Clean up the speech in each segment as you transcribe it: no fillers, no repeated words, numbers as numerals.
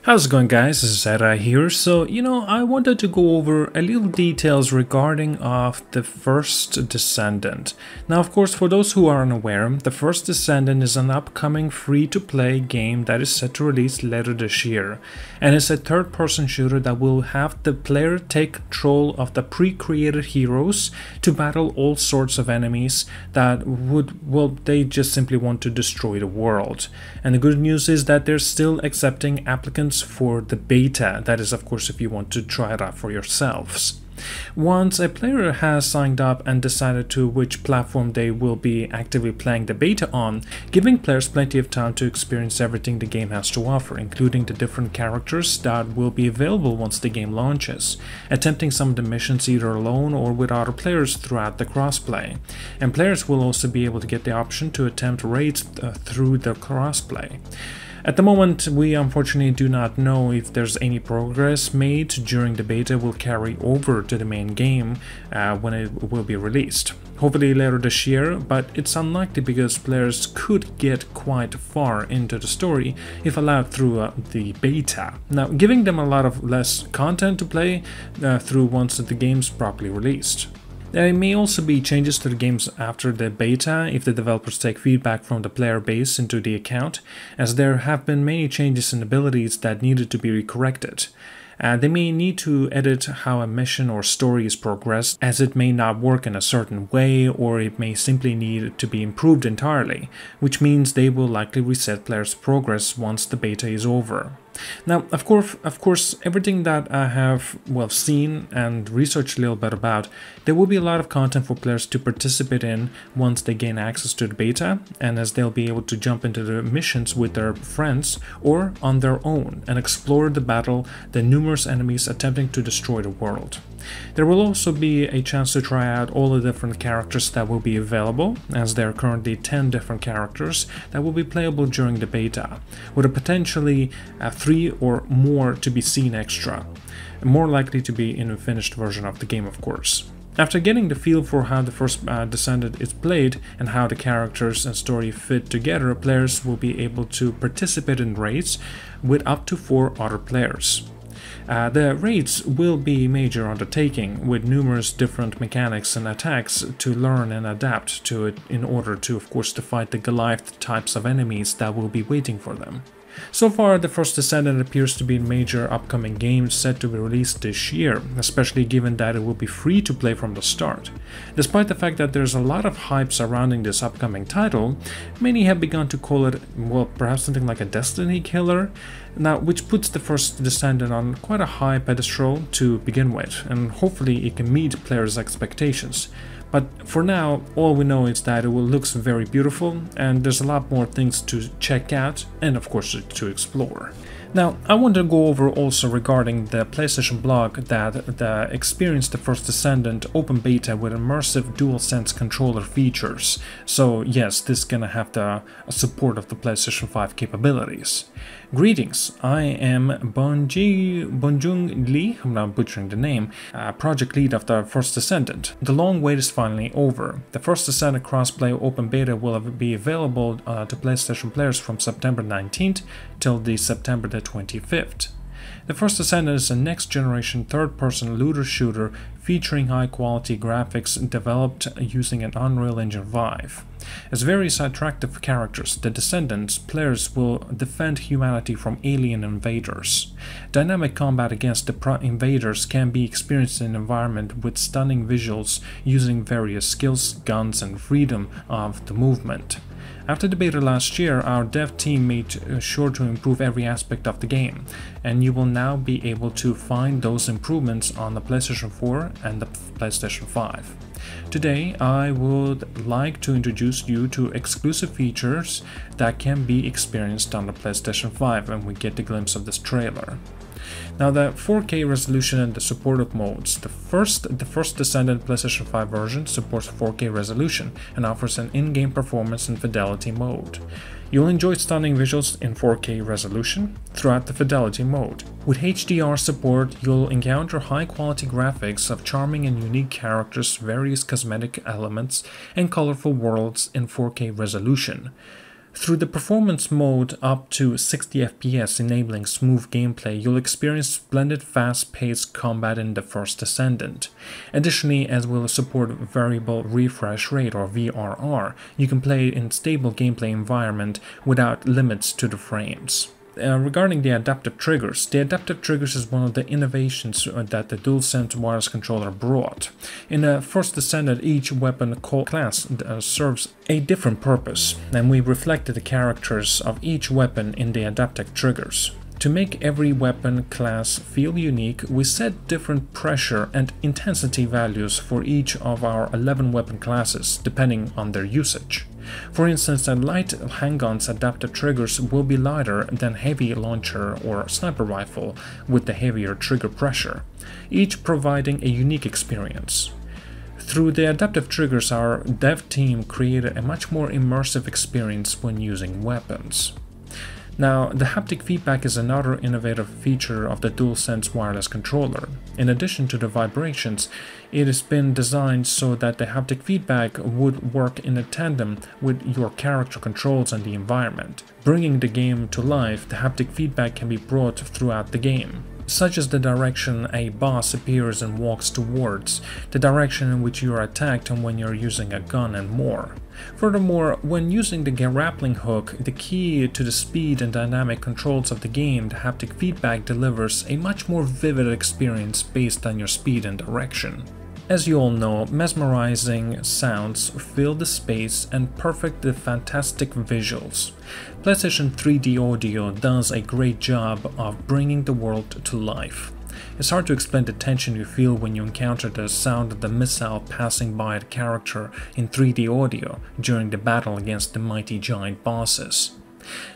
How's it going, guys? This is ZDEyE here. So, I wanted to go over a little details regarding of the First Descendant. Now, of course, for those who are unaware, the First Descendant is an upcoming free-to-play game that is set to release later this year. And it's a third-person shooter that will have the player take control of the pre-created heroes to battle all sorts of enemies that they just simply want to destroy the world. And the good news is that they're still accepting applicants for the beta. That is, of course, if you want to try it out for yourselves. Once a player has signed up and decided to which platform they will be actively playing the beta on, giving players plenty of time to experience everything the game has to offer, including the different characters that will be available once the game launches, attempting some of the missions either alone or with other players throughout the crossplay. And players will also be able to get the option to attempt raids through the crossplay. At the moment, we unfortunately do not know if there's any progress made during the beta will carry over to the main game when it will be released. Hopefully later this year, but it's unlikely because players could get quite far into the story if allowed through the beta. Now, giving them a lot of less content to play through once the game's properly released. There may also be changes to the games after the beta if the developers take feedback from the player base into the account, as there have been many changes in abilities that needed to be corrected. They may need to edit how a mission or story is progressed, as it may not work in a certain way, or it may simply need to be improved entirely, which means they will likely reset players' progress once the beta is over. Now, of course, everything that I have seen and researched a little bit about, there will be a lot of content for players to participate in once they gain access to the beta, and as they'll be able to jump into the missions with their friends or on their own and explore the battle, the numerous enemies attempting to destroy the world. There will also be a chance to try out all the different characters that will be available, as there are currently 10 different characters that will be playable during the beta, with a potentially 3 or more to be seen extra, more likely to be in a finished version of the game, of course. After getting the feel for how the First Descendant is played and how the characters and story fit together, players will be able to participate in raids with up to 4 other players. The raids will be a major undertaking with numerous different mechanics and attacks to learn and adapt to it in order to, of course, to fight the Goliath types of enemies that will be waiting for them. So far, the First Descendant appears to be a major upcoming game set to be released this year, especially given that it will be free to play from the start. Despite the fact that there's a lot of hype surrounding this upcoming title, many have begun to call it, perhaps something like a Destiny killer, now which puts the First Descendant on quite a high pedestal to begin with, and hopefully it can meet players' expectations. But for now, all we know is that it looks very beautiful, and there's a lot more things to check out and of course to explore. Now, I want to go over also regarding the PlayStation blog that experienced the First Descendant open beta with immersive DualSense controller features. So yes, this is gonna have the support of the PlayStation 5 capabilities. Greetings, I am Bonjung Lee, I'm not butchering the name, project lead of the First Descendant. The long wait is finally over. The First Descendant crossplay open beta will be available to PlayStation players from September 19th till the September the 25th. The First Descendant is a next-generation third-person looter shooter featuring high-quality graphics developed using an Unreal Engine 5. As various attractive characters, the Descendants players will defend humanity from alien invaders. Dynamic combat against the invaders can be experienced in an environment with stunning visuals using various skills, guns, and freedom of the movement. After the beta last year, our dev team made sure to improve every aspect of the game, and you will now be able to find those improvements on the PlayStation 4 and the PlayStation 5. Today, I would like to introduce you to exclusive features that can be experienced on the PlayStation 5, and we get a glimpse of this trailer. Now, the 4K resolution and the supported modes. The First Descendant PlayStation 5 version supports 4K resolution and offers an in-game performance and fidelity mode. You'll enjoy stunning visuals in 4K resolution throughout the fidelity mode. With HDR support, you'll encounter high-quality graphics of charming and unique characters, various cosmetic elements, and colorful worlds in 4K resolution. Through the performance mode up to 60 FPS enabling smooth gameplay, you'll experience splendid fast-paced combat in the First Descendant. Additionally, as will support variable refresh rate or VRR, you can play in stable gameplay environment without limits to the frames. Regarding the adaptive triggers, the adaptive triggers is one of the innovations that the DualSense wireless controller brought. In the First Descendant, each weapon class serves a different purpose, and we reflected the characters of each weapon in the adaptive triggers. To make every weapon class feel unique, we set different pressure and intensity values for each of our 11 weapon classes, depending on their usage. For instance, a light handgun's adaptive triggers will be lighter than heavy launcher or sniper rifle with the heavier trigger pressure, each providing a unique experience. Through the adaptive triggers, our dev team created a much more immersive experience when using weapons. Now, the haptic feedback is another innovative feature of the DualSense wireless controller. In addition to the vibrations, it has been designed so that the haptic feedback would work in a tandem with your character controls and the environment. Bringing the game to life, the haptic feedback can be brought throughout the game, such as the direction a boss appears and walks towards, the direction in which you are attacked and when you're using a gun, and more. Furthermore, when using the grappling hook, the key to the speed and dynamic controls of the game, the haptic feedback delivers a much more vivid experience based on your speed and direction. As you all know, mesmerizing sounds fill the space and perfect the fantastic visuals. PlayStation 3D audio does a great job of bringing the world to life. It's hard to explain the tension you feel when you encounter the sound of the missile passing by the character in 3D audio during the battle against the mighty giant bosses.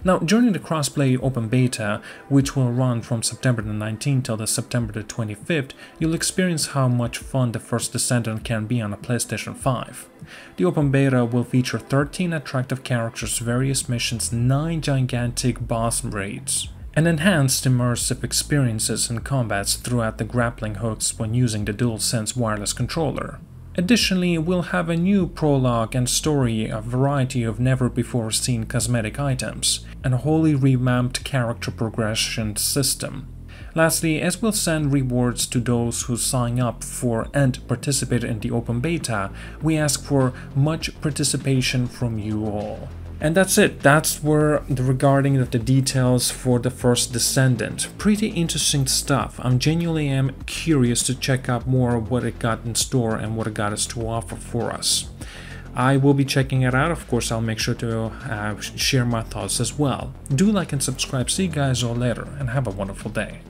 Now, during the crossplay open beta, which will run from September the 19th till the September the 25th, you'll experience how much fun the First Descendant can be on a PlayStation 5. The open beta will feature 13 attractive characters, various missions, 9 gigantic boss raids, and enhanced immersive experiences and combats throughout the grappling hooks when using the DualSense wireless controller. Additionally, we'll have a new prologue and story, a variety of never-before-seen cosmetic items, and a wholly revamped character progression system. Lastly, as we'll send rewards to those who sign up for and participate in the open beta, we ask for much participation from you all. And that's it. That's regarding the details for the First Descendant. Pretty interesting stuff. I'm genuinely am curious to check out more of what it got in store and what it got us to offer for us. I will be checking it out. Of course, I'll make sure to share my thoughts as well. Do like and subscribe. See you guys all later and have a wonderful day.